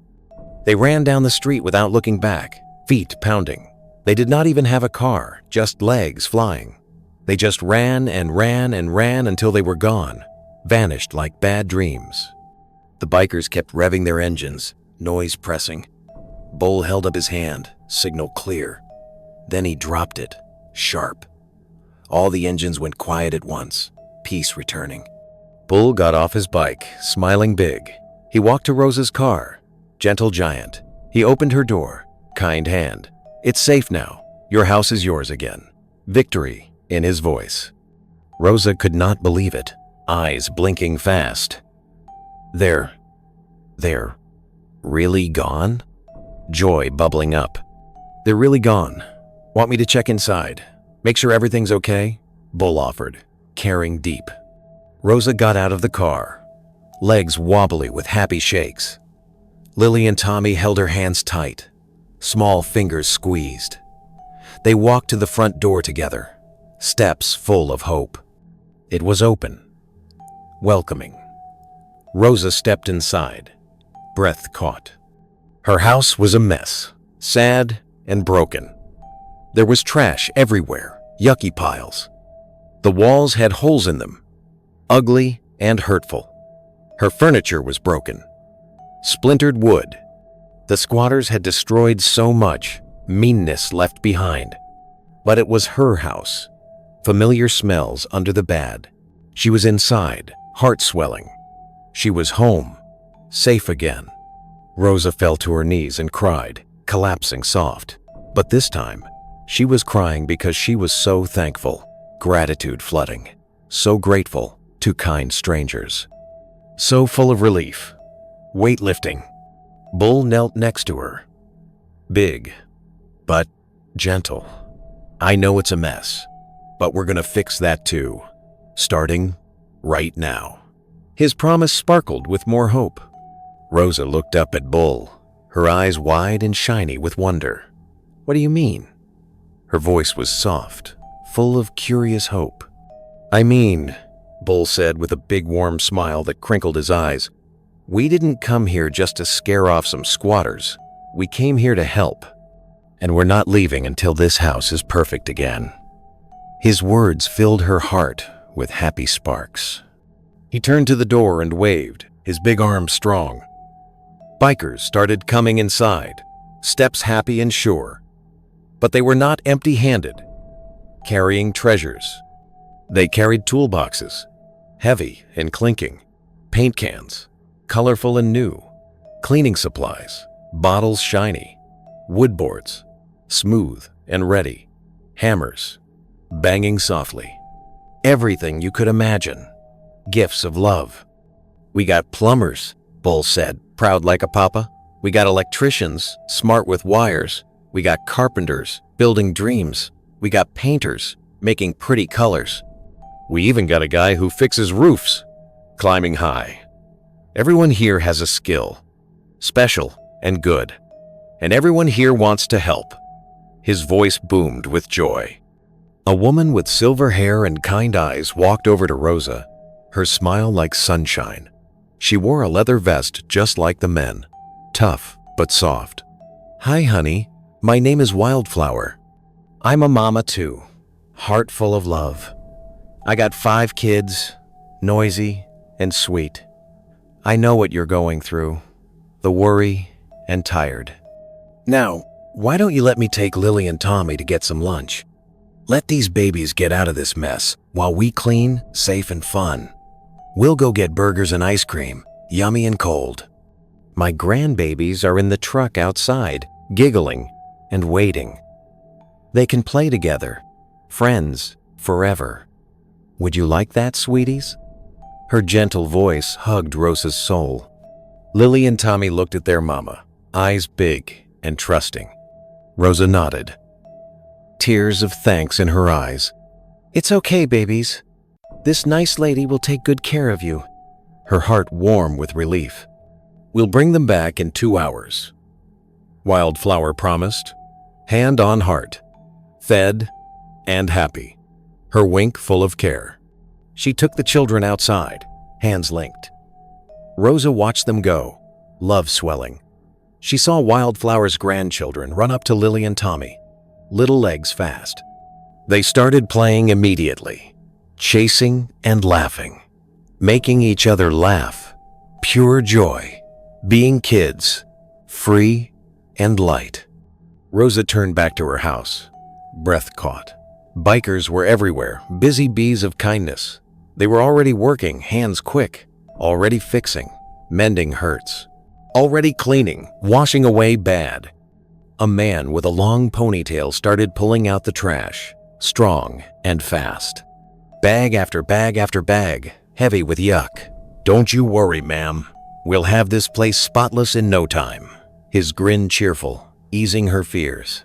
They ran down the street without looking back, feet pounding. They did not even have a car, just legs flying. They just ran and ran and ran until they were gone, vanished like bad dreams. The bikers kept revving their engines, noise pressing. Bull held up his hand, signal clear. Then he dropped it, sharp. All the engines went quiet at once, peace returning. Bull got off his bike, smiling big. He walked to Rosa's car, gentle giant. He opened her door, kind hand. It's safe now. Your house is yours again. Victory in his voice. Rosa could not believe it, eyes blinking fast. They're really gone? Joy bubbling up. They're really gone. Want me to check inside? Make sure everything's okay? Bull offered, caring deep. Rosa got out of the car, legs wobbly with happy shakes. Lily and Tommy held her hands tight, small fingers squeezed. They walked to the front door together, steps full of hope. It was open, welcoming. Rosa stepped inside, breath caught. Her house was a mess, sad and broken. There was trash everywhere, yucky piles. The walls had holes in them, ugly and hurtful. Her furniture was broken, splintered wood. The squatters had destroyed so much, meanness left behind. But it was her house, familiar smells under the bed. She was inside, heart swelling. She was home, safe again. Rosa fell to her knees and cried, collapsing soft. But this time, she was crying because she was so thankful, gratitude flooding, so grateful to kind strangers. So full of relief, weightlifting. Bull knelt next to her, big, but gentle. I know it's a mess, but we're gonna fix that too, starting right now. His promise sparkled with more hope. Rosa looked up at Bull, her eyes wide and shiny with wonder. What do you mean? Her voice was soft, full of curious hope. I mean, Bull said with a big warm smile that crinkled his eyes, we didn't come here just to scare off some squatters. We came here to help. And we're not leaving until this house is perfect again. His words filled her heart with happy sparks. He turned to the door and waved, his big arms strong. Bikers started coming inside, steps happy and sure. But they were not empty-handed, carrying treasures. They carried toolboxes, heavy and clinking, paint cans, colorful and new, cleaning supplies, bottles shiny, wood boards, smooth and ready, hammers, banging softly. Everything you could imagine, gifts of love. We got plumbers, Bull said, proud like a papa. We got electricians, smart with wires. We got carpenters, building dreams. We got painters, making pretty colors. We even got a guy who fixes roofs, climbing high. Everyone here has a skill, special and good. And everyone here wants to help. His voice boomed with joy. A woman with silver hair and kind eyes walked over to Rosa, her smile like sunshine, She wore a leather vest just like the men, tough but soft. "Hi, honey. My name is Wildflower. I'm a mama too, heart full of love. I got 5 kids, noisy and sweet. I know what you're going through, the worry and tired. Now, why don't you let me take Lily and Tommy to get some lunch? Let these babies get out of this mess while we clean, safe and fun. We'll go get burgers and ice cream, yummy and cold. My grandbabies are in the truck outside, giggling and waiting. They can play together, friends forever. Would you like that, sweeties?" Her gentle voice hugged Rosa's soul. Lily and Tommy looked at their mama, eyes big and trusting. Rosa nodded, tears of thanks in her eyes. "It's okay, babies. This nice lady will take good care of you." Her heart warm with relief. "We'll bring them back in 2 hours," Wildflower promised, hand on heart, fed and happy, her wink full of care. She took the children outside, hands linked. Rosa watched them go, love swelling. She saw Wildflower's grandchildren run up to Lily and Tommy, little legs fast. They started playing immediately, chasing and laughing, making each other laugh. Pure joy, being kids, free and light. Rosa turned back to her house, breath caught. Bikers were everywhere, busy bees of kindness. They were already working, hands quick, already fixing, mending hurts, already cleaning, washing away bad. A man with a long ponytail started pulling out the trash, strong and fast. Bag after bag after bag, heavy with yuck. "Don't you worry, ma'am. We'll have this place spotless in no time." His grin cheerful, easing her fears.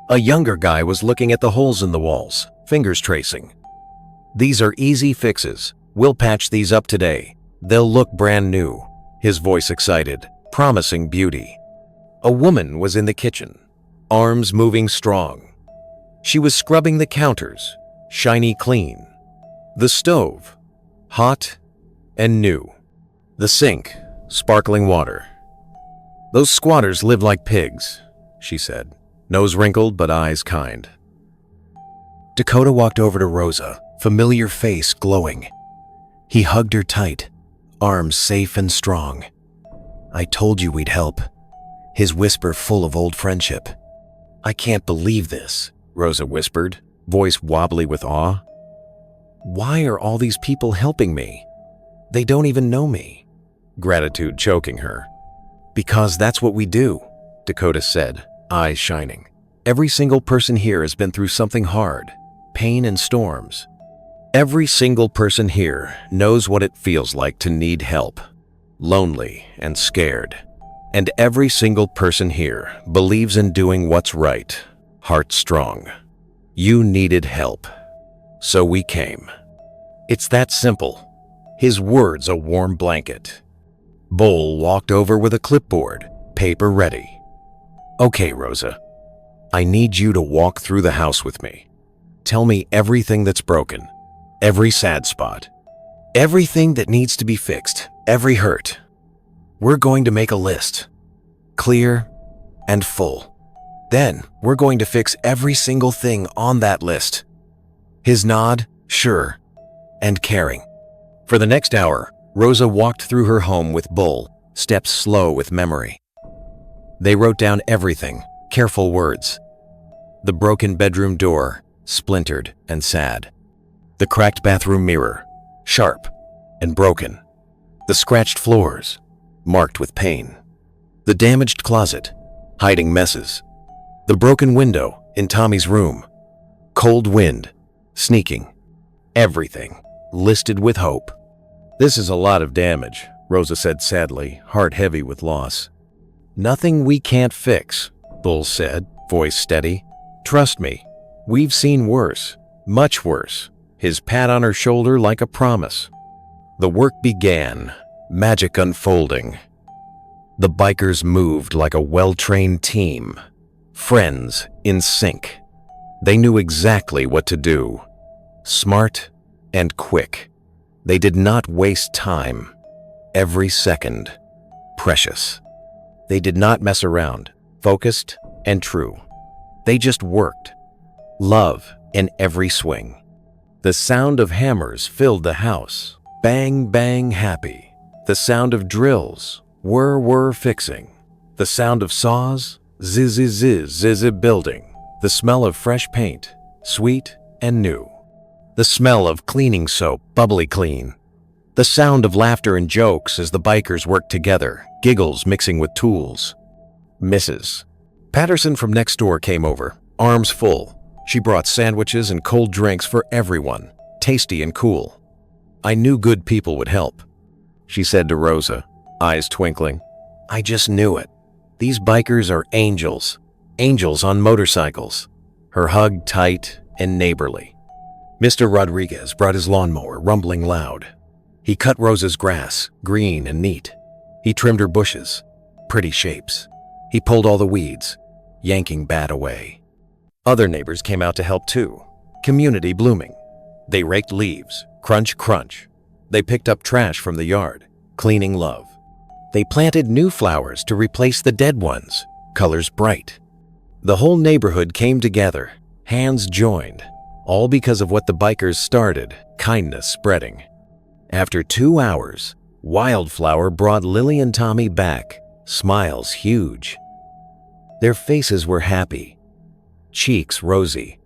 A younger guy was looking at the holes in the walls, fingers tracing. "These are easy fixes. We'll patch these up today. They'll look brand new." His voice excited, promising beauty. A woman was in the kitchen, arms moving strong. She was scrubbing the counters, shiny clean. The stove, hot and new. The sink, sparkling water. "Those squatters live like pigs," she said, nose wrinkled but eyes kind. Dakota walked over to Rosa, familiar face glowing. He hugged her tight, arms safe and strong. "I told you we'd help," his whisper full of old friendship. "I can't believe this," Rosa whispered, voice wobbly with awe. "Why are all these people helping me? They don't even know me." Gratitude choking her. "Because that's what we do," Dakota said, eyes shining. "Every single person here has been through something hard, pain and storms. Every single person here knows what it feels like to need help, lonely and scared. And every single person here believes in doing what's right, heart strong. You needed help, so we came. It's that simple." His words a warm blanket. Bull walked over with a clipboard, paper ready. "Okay, Rosa, I need you to walk through the house with me. Tell me everything that's broken, every sad spot, everything that needs to be fixed, every hurt. We're going to make a list, clear and full. Then we're going to fix every single thing on that list." His nod, sure and caring. For the next hour, Rosa walked through her home with Bull, steps slow with memory. They wrote down everything, careful words. The broken bedroom door, splintered and sad. The cracked bathroom mirror, sharp and broken. The scratched floors, marked with pain. The damaged closet, hiding messes. The broken window in Tommy's room. Cold wind, sneaking. Everything listed with hope. "This is a lot of damage," Rosa said sadly, heart heavy with loss. "Nothing we can't fix," Bull said, voice steady. "Trust me, we've seen worse, much worse." His pat on her shoulder like a promise. The work began, magic unfolding. The bikers moved like a well-trained team, friends in sync. They knew exactly what to do. Smart and quick. They did not waste time. Every second, precious. They did not mess around, focused and true. They just worked. Love in every swing. The sound of hammers filled the house. Bang, bang, happy. The sound of drills. Whir, fixing. The sound of saws. Ziz, ziz, building. The smell of fresh paint. Sweet and new. The smell of cleaning soap, bubbly clean. The sound of laughter and jokes as the bikers worked together, giggles mixing with tools. Mrs. Patterson from next door came over, arms full. She brought sandwiches and cold drinks for everyone, tasty and cool. I knew good people would help, she said to Rosa, eyes twinkling. I just knew it. These bikers are angels, angels on motorcycles. Her hug tight and neighborly. Mr. Rodriguez brought his lawnmower, rumbling loud. He cut Rosa's grass, green and neat. He trimmed her bushes, pretty shapes. He pulled all the weeds, yanking bad away. Other neighbors came out to help too, community blooming. They raked leaves, crunch, crunch. They picked up trash from the yard, cleaning love. They planted new flowers to replace the dead ones, colors bright. The whole neighborhood came together, hands joined, all because of what the bikers started, kindness spreading. After 2 hours, Wildflower brought Lily and Tommy back, smiles huge. Their faces were happy, cheeks rosy.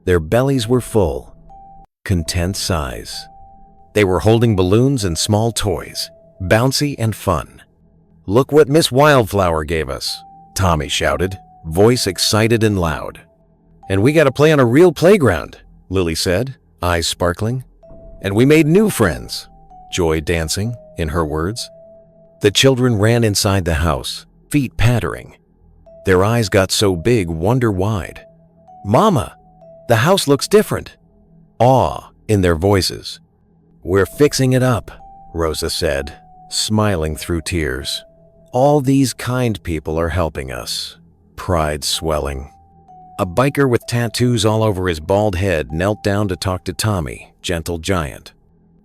Their bellies were full, content size. They were holding balloons and small toys, bouncy and fun. Look what Miss Wildflower gave us, Tommy shouted, voice excited and loud. And we got to play on a real playground, Lily said, eyes sparkling. And we made new friends, joy dancing, in her words. The children ran inside the house, feet pattering. Their eyes got so big, wonder wide. Mama, the house looks different. Awe in their voices. We're fixing it up, Rosa said, smiling through tears. All these kind people are helping us, pride swelling. A biker with tattoos all over his bald head knelt down to talk to Tommy, gentle giant.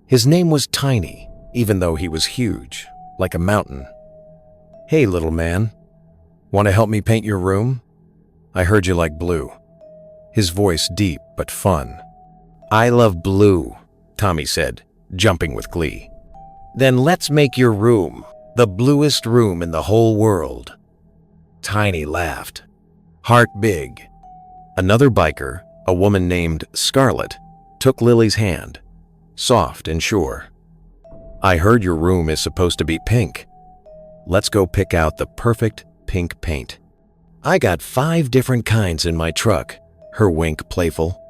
His name was Tiny, even though he was huge, like a mountain. Hey, little man, want to help me paint your room? I heard you like blue. His voice deep but fun. I love blue, Tommy said, jumping with glee. Then let's make your room the bluest room in the whole world. Tiny laughed, heart big. Another biker, a woman named Scarlett, took Lily's hand, soft and sure. I heard your room is supposed to be pink. Let's go pick out the perfect pink paint. I got 5 different kinds in my truck, her wink playful.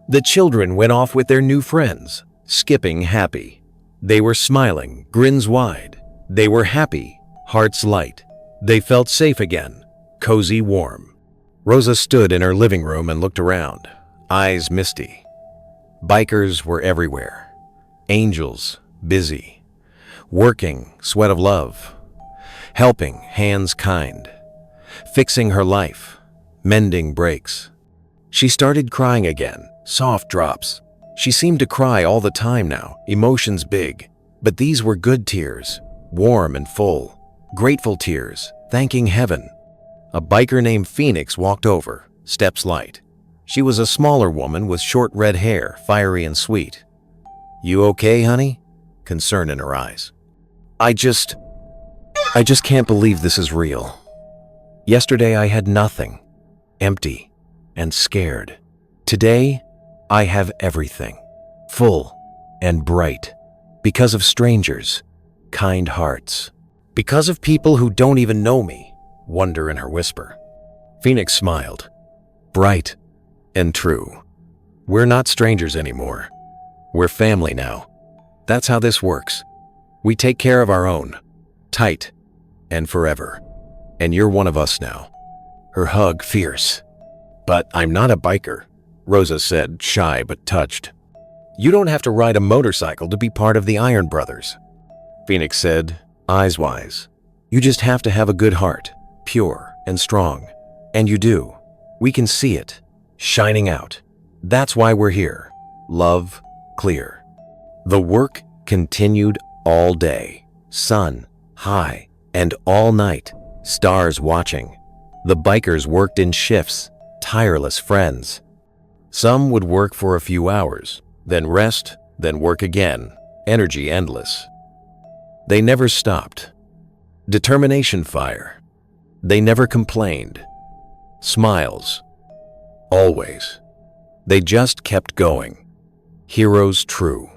The children went off with their new friends, skipping happy. They were smiling, grins wide. They were happy, hearts light. They felt safe again, cozy, warm. Rosa stood in her living room and looked around, eyes misty. Bikers were everywhere. Angels, busy. Working, sweat of love. Helping, hands kind. Fixing her life, mending breaks. She started crying again, soft drops. She seemed to cry all the time now, emotions big. But these were good tears, warm and full. Grateful tears, thanking heaven. A biker named Phoenix walked over, steps light. She was a smaller woman with short red hair, fiery and sweet. You okay, honey? Concern in her eyes. I just can't believe this is real. Yesterday I had nothing, empty and scared. Today I have everything, full and bright, because of strangers, kind hearts, because of people who don't even know me, wonder in her whisper. Phoenix smiled, bright and true. We're not strangers anymore. We're family now. That's how this works. We take care of our own, tight and forever. And you're one of us now. Her hug fierce. But I'm not a biker, Rosa said, shy but touched. You don't have to ride a motorcycle to be part of the Iron Brothers, Phoenix said, eyes wise. You just have to have a good heart, pure and strong. And you do. We can see it, shining out. That's why we're here. Love, clear. The work continued all day. sun, high, and all night, stars watching. The bikers worked in shifts, tireless friends. Some would work for a few hours, then rest, then work again, energy endless. They never stopped. Determination fire. They never complained. Smiles. Always. They just kept going. Heroes true.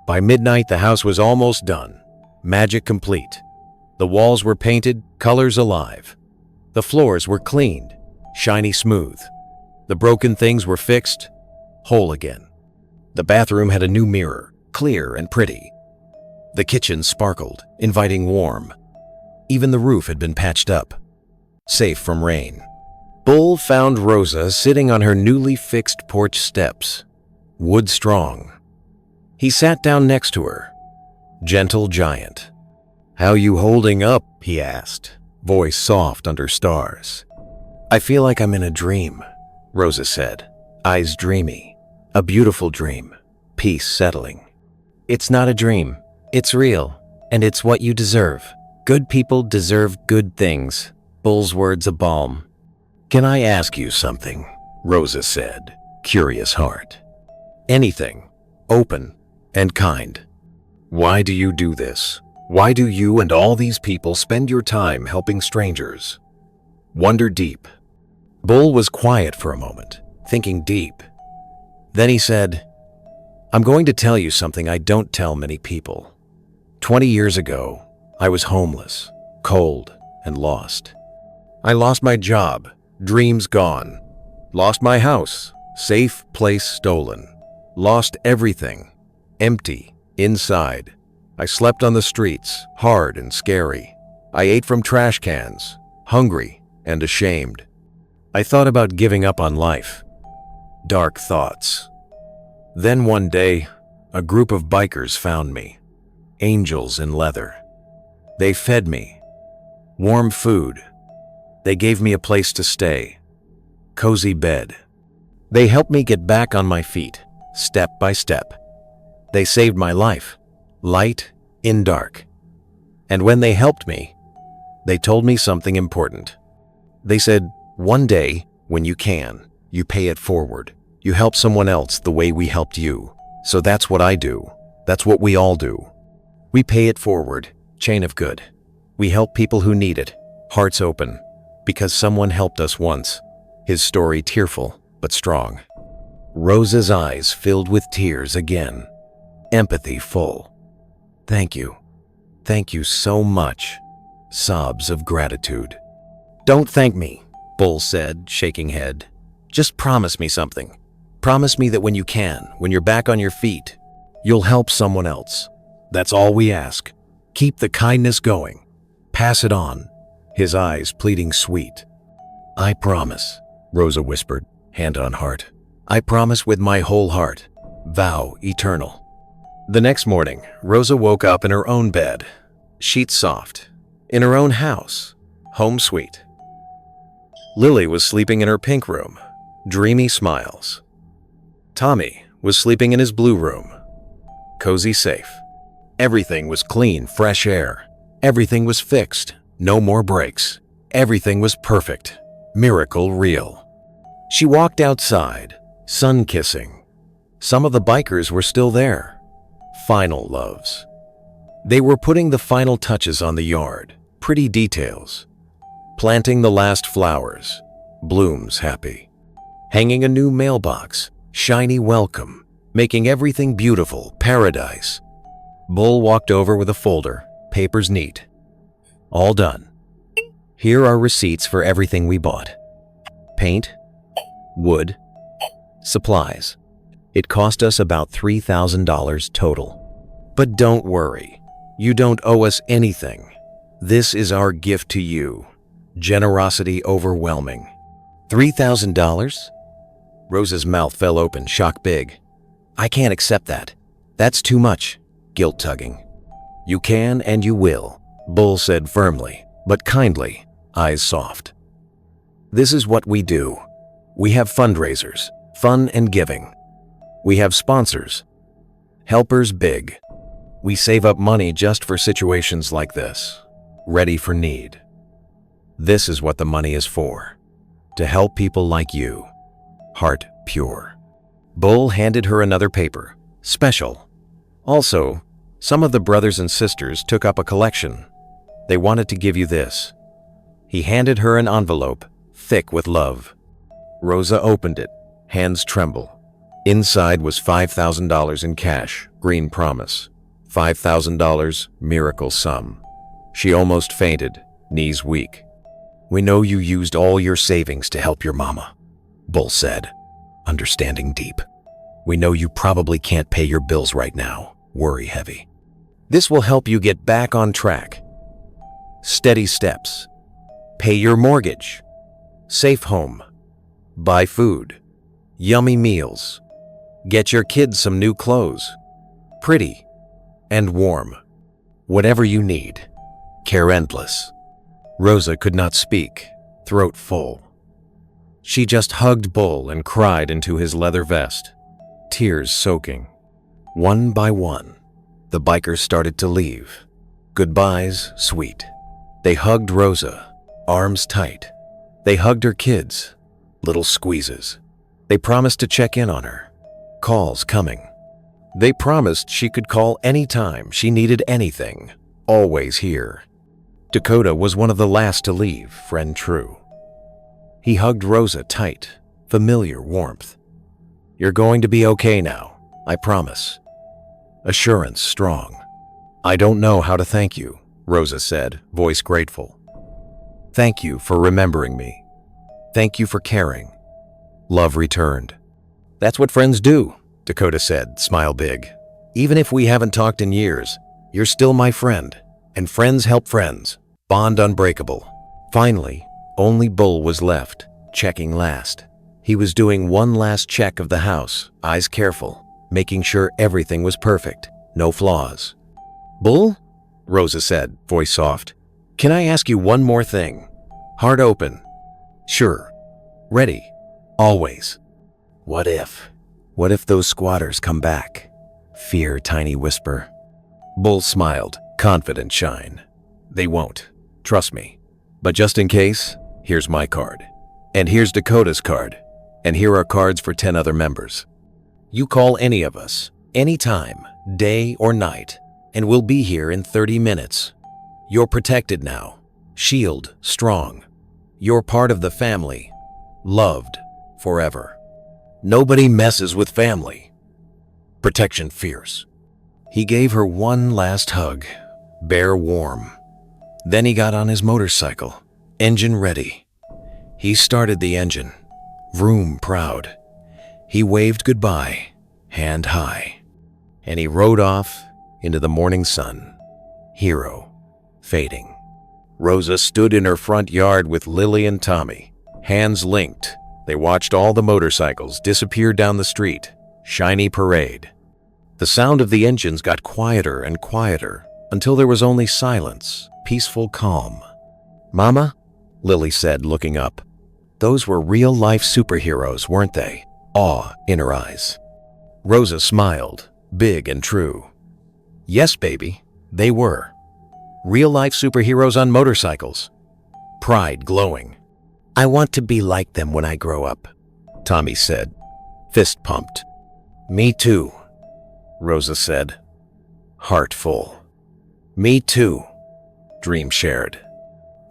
By midnight, the house was almost done. Magic complete. The walls were painted, colors alive. The floors were cleaned, shiny smooth. The broken things were fixed, whole again. The bathroom had a new mirror, clear and pretty. The kitchen sparkled, inviting warmth. Even the roof had been patched up, safe from rain. Bull found Rosa sitting on her newly fixed porch steps, wood strong. He sat down next to her, gentle giant. "How you holding up?" he asked, voice soft under stars. "I feel like I'm in a dream," Rosa said, eyes dreamy. "A beautiful dream, peace settling." "It's not a dream, it's real, and it's what you deserve. Good people deserve good things." Bull's words a balm. "Can I ask you something?" Rosa said, curious heart. "Anything, open and kind. Why do you do this? Why do you and all these people spend your time helping strangers? Wonder deep." Bull was quiet for a moment, thinking deep. Then he said, "I'm going to tell you something I don't tell many people. 20 years ago, I was homeless, cold, and lost. I lost my job, dreams gone. Lost my house, safe place stolen. Lost everything, empty, inside. I slept on the streets, hard and scary. I ate from trash cans, hungry and ashamed. I thought about giving up on life. Dark thoughts. Then one day, a group of bikers found me, angels in leather. They fed me, warm food. They gave me a place to stay, cozy bed. They helped me get back on my feet, step by step. They saved my life, light in dark. And when they helped me, they told me something important. They said, one day, when you can, you pay it forward. You help someone else the way we helped you. So that's what I do. That's what we all do. We pay it forward, chain of good. We help people who need it, hearts open, because someone helped us once." His story tearful, but strong. Rosa's eyes filled with tears again, empathy full. "Thank you. Thank you so much." Sobs of gratitude. "Don't thank me," Bull said, shaking head. "Just promise me something. Promise me that when you can, when you're back on your feet, you'll help someone else. That's all we ask. Keep the kindness going. Pass it on." His eyes pleading sweet. "I promise," Rosa whispered, hand on heart. "I promise with my whole heart. Vow eternal." The next morning, Rosa woke up in her own bed, sheets soft, in her own house, home sweet. Lily was sleeping in her pink room, dreamy smiles. Tommy was sleeping in his blue room, cozy safe. Everything was clean, fresh air. Everything was fixed, no more breaks. Everything was perfect, miracle real. She walked outside, sun kissing. Some of the bikers were still there. Final loves. They were putting the final touches on the yard, pretty details. Planting the last flowers, blooms happy. Hanging a new mailbox, shiny welcome, making everything beautiful, paradise. Bull walked over with a folder, papers neat. All done. Here are receipts for everything we bought. Paint, wood, supplies. It cost us about $3,000 total. But don't worry, you don't owe us anything. This is our gift to you. Generosity overwhelming. $3,000? Rosa's mouth fell open, shock big. "I can't accept that. That's too much." Guilt tugging. "You can and you will," Bull said firmly, but kindly, eyes soft. "This is what we do. We have fundraisers, fun and giving. We have sponsors, helpers big. We save up money just for situations like this, ready for need. This is what the money is for, to help people like you, heart pure. Bull handed her another paper, special. Also, some of the brothers and sisters took up a collection. They wanted to give you this. He handed her an envelope, thick with love. Rosa opened it, hands tremble. Inside was $5,000 in cash, green promise. $5,000, miracle sum. She almost fainted, knees weak. We know you used all your savings to help your mama, Bull said, understanding deep. We know you probably can't pay your bills right now, worry heavy. This will help you get back on track. Steady steps. Pay your mortgage. Safe home. Buy food. Yummy meals. Get your kids some new clothes. Pretty and warm. Whatever you need. Care endless. Rosa could not speak, throat full. She just hugged Bull and cried into his leather vest, tears soaking. One by one, the bikers started to leave. Goodbyes sweet. They hugged Rosa, arms tight. They hugged her kids, little squeezes. They promised to check in on her. Calls coming. They promised she could call anytime she needed anything, always here. Dakota was one of the last to leave, friend true. He hugged Rosa tight, familiar warmth. You're going to be okay now, I promise. Assurance strong. I don't know how to thank you, Rosa said, voice grateful. Thank you for remembering me. Thank you for caring. Love returned. That's what friends do, Dakota said, smile big. Even if we haven't talked in years, you're still my friend, and friends help friends. Bond unbreakable. Finally, only Bull was left, checking last. He was doing one last check of the house, eyes careful, making sure everything was perfect, no flaws. Bull? Rosa said, voice soft. Can I ask you one more thing? Heart open. Sure. Ready. Always. What if? What if those squatters come back? Fear, tiny whisper. Bull smiled, confident shine. They won't. Trust me. But just in case, here's my card. And here's Dakota's card. And here are cards for 10 other members. You call any of us, anytime, day or night, and we'll be here in 30 minutes. You're protected now. Shield strong. You're part of the family. Loved forever. Nobody messes with family. Protection fierce. He gave her one last hug, bare warm. Then he got on his motorcycle, engine ready. He started the engine, vroom proud. He waved goodbye, hand high. And he rode off into the morning sun, hero, fading. Rosa stood in her front yard with Lily and Tommy, hands linked. They watched all the motorcycles disappear down the street, shiny parade. The sound of the engines got quieter and quieter until there was only silence, peaceful calm. Mama, Lily said, looking up. Those were real-life superheroes, weren't they? Awe in her eyes. Rosa smiled, big and true. Yes, baby, they were. Real-life superheroes on motorcycles. Pride glowing. I want to be like them when I grow up, Tommy said, fist pumped. Me too, Rosa said, heart full. Me too, dream shared.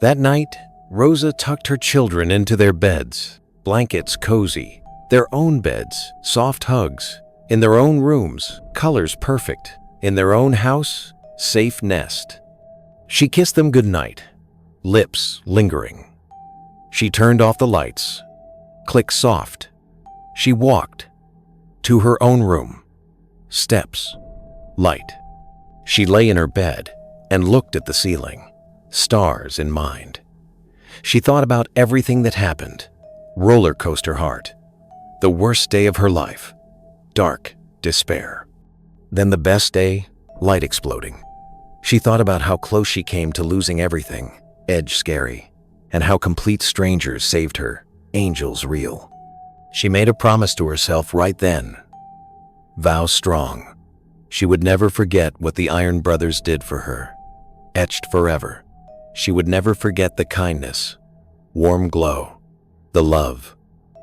That night, Rosa tucked her children into their beds, blankets cozy, their own beds, soft hugs, in their own rooms, colors perfect, in their own house, safe nest. She kissed them goodnight, lips lingering. She turned off the lights, click soft. She walked to her own room, steps, light. She lay in her bed and looked at the ceiling, stars in mind. She thought about everything that happened, roller coaster heart, the worst day of her life, dark despair. Then the best day, light exploding. She thought about how close she came to losing everything, edge scary, and how complete strangers saved her, angels real. She made a promise to herself right then. Vow strong. She would never forget what the Iron Brothers did for her. Etched forever. She would never forget the kindness, warm glow, the love,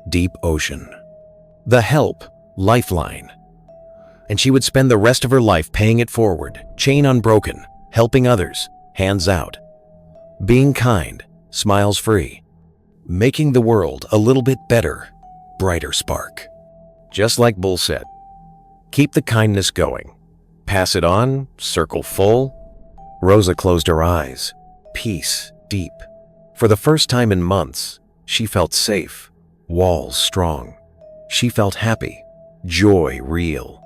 deep ocean, the help, lifeline. And she would spend the rest of her life paying it forward, chain unbroken, helping others, hands out, being kind, smiles free, making the world a little bit better, brighter spark. Just like Bull said, keep the kindness going. Pass it on, circle full. Rosa closed her eyes, peace deep. For the first time in months, she felt safe, walls strong. She felt happy, joy real.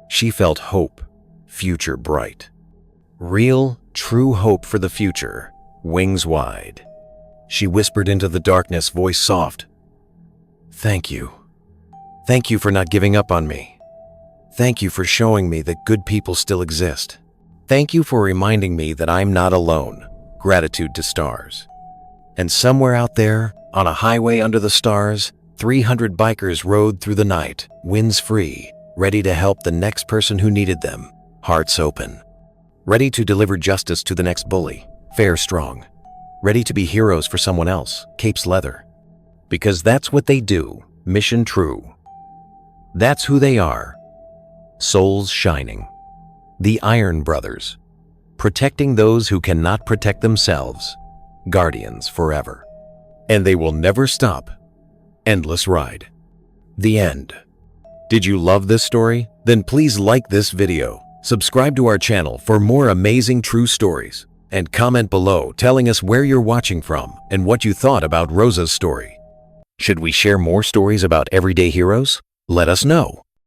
She felt hope, future bright. Real, true hope for the future, wings wide. She whispered into the darkness, voice soft. Thank you. Thank you for not giving up on me. Thank you for showing me that good people still exist. Thank you for reminding me that I'm not alone. Gratitude to stars. And somewhere out there, on a highway under the stars, 300 bikers rode through the night, winds free, ready to help the next person who needed them, hearts open. Ready to deliver justice to the next bully, fair strong. Ready to be heroes for someone else, capes leather. Because that's what they do, mission true. That's who they are. Souls shining. The Iron Brothers. Protecting those who cannot protect themselves. Guardians forever. And they will never stop. Endless ride. The end. Did you love this story? Then please like this video, subscribe to our channel for more amazing true stories, and comment below telling us where you're watching from and what you thought about Rosa's story. Should we share more stories about everyday heroes? Let us know.